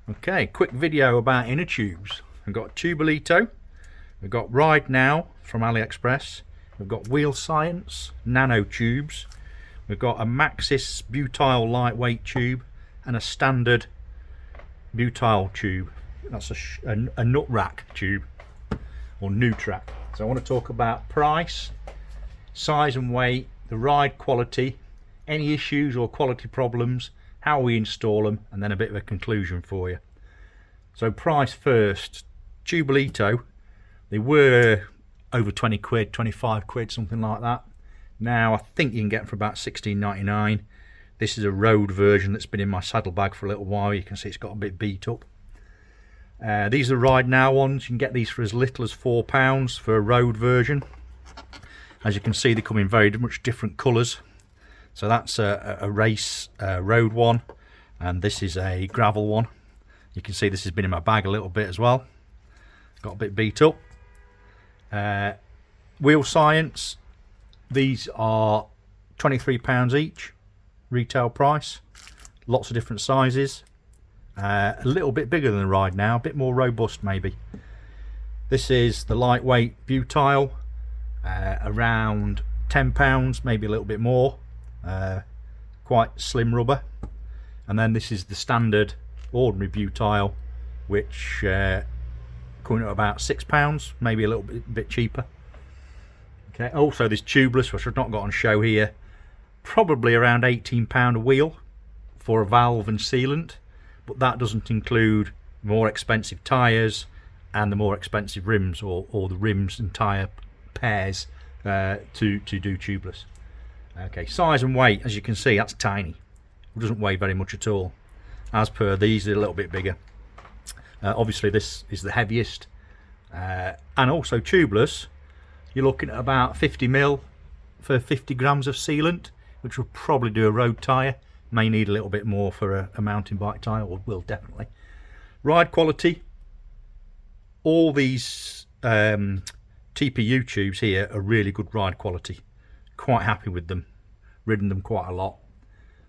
Okay, quick video about inner tubes. We've got Tubolito, we've got Ride Now from AliExpress, we've got Wheel Science nano tubes, we've got a Maxxis butyl lightweight tube and a standard butyl tube. That's a nut rack tube or Nutrack. So I want to talk about price, size and weight, the ride quality, any issues or quality problems, how we install them, and then a bit of a conclusion for you. So price first. Tubolito, they were over 20 quid, 25 quid, something like that. Now I think you can get them for about £16.99. This is a road version that's been in my saddlebag for a little while. You can see it's got a bit beat up. These are Ride Now ones. You can get these for as little as £4 for a road version. As you can see, they come in very much different colours. So that's a race road one, and this is a gravel one. You can see this has been in my bag a little bit as well. Got a bit beat up. Wheel Science, these are £23 each, retail price. Lots of different sizes. A little bit bigger than the Ride Now, a bit more robust maybe. This is the lightweight butyl, around £10, maybe a little bit more. Quite slim rubber. And then this is the standard ordinary butyl, which coming at about £6, maybe a little bit cheaper. Okay. Also this tubeless, which I've not got on show here, probably around £18 a wheel for a valve and sealant, but that doesn't include more expensive tyres and the more expensive rims, or the rims and tyre pairs to do tubeless. Okay, size and weight, as you can see, that's tiny. It doesn't weigh very much at all. As per these, they're a little bit bigger. Obviously this is the heaviest, and also tubeless, you're looking at about 50mm for 50 grams of sealant, which will probably do a road tyre. May need a little bit more for a mountain bike tyre, or will definitely. Ride quality, all these TPU tubes here are really good ride quality. Quite happy with them, ridden them quite a lot.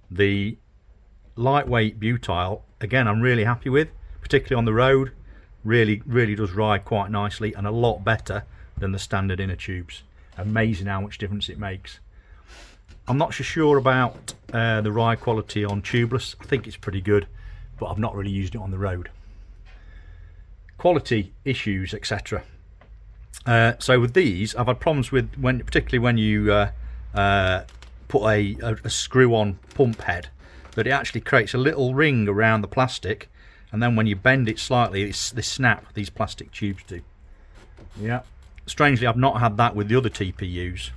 The lightweight butyl, again, I'm really happy with, particularly on the road. Really does ride quite nicely, and a lot better than the standard inner tubes. Amazing how much difference it makes. I'm not so sure about the ride quality on tubeless. I think it's pretty good, but I've not really used it on the road. Quality issues, etc. So with these, I've had problems with particularly when you put a screw-on pump head, that it actually creates a little ring around the plastic, and then when you bend it slightly, they snap. These plastic tubes do. Yeah. Strangely, I've not had that with the other TPUs,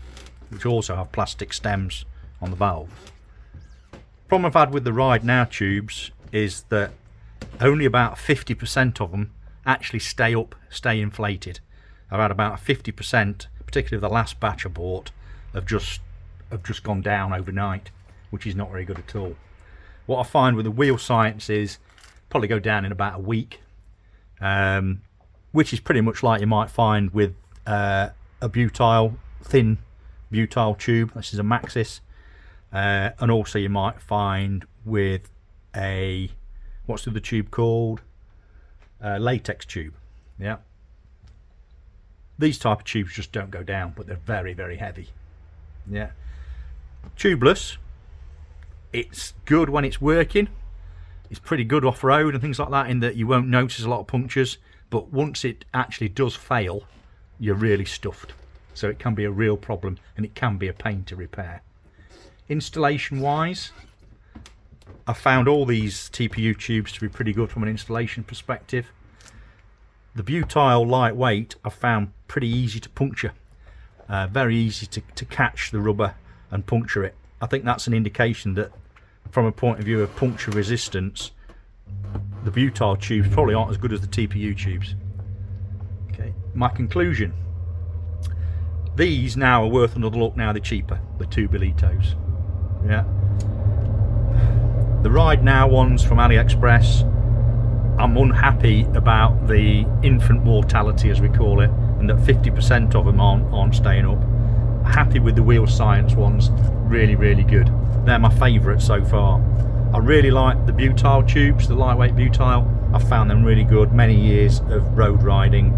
which also have plastic stems on the valve. Problem I've had with the Ride Now tubes is that only about 50% of them actually stay inflated. I've had about 50%, particularly the last batch I bought, have just gone down overnight, which is not very good at all. What I find with the Wheel Science is probably go down in about a week, which is pretty much like you might find with a thin butyl tube. This is a Maxxis, and also you might find with a, what's the other tube called, latex tube. Yeah, these type of tubes just don't go down, but they're very heavy. Yeah, tubeless, it's good when it's working. It's pretty good off-road and things like that, in that you won't notice a lot of punctures, but once it actually does fail, you're really stuffed. So it can be a real problem, and it can be a pain to repair. Installation wise, I found all these TPU tubes to be pretty good from an installation perspective. The butyl lightweight I found pretty easy to puncture, very easy to catch the rubber and puncture it. I think that's an indication that from a point of view of puncture resistance, the butyl tubes probably aren't as good as the TPU tubes. Okay, my conclusion, these now are worth another look. Now they're cheaper, the Tubolitos. Yeah, the Ride Now ones from AliExpress, I'm unhappy about the infant mortality, as we call it, and that 50% of them aren't staying up. Happy with the Wheel Science ones, really good. They're my favourite so far. I really like the butyl tubes, the lightweight butyl. I've found them really good, many years of road riding.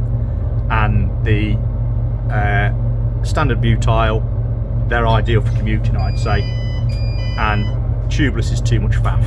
And the standard butyl, they're ideal for commuting, I'd say. And tubeless is too much faff.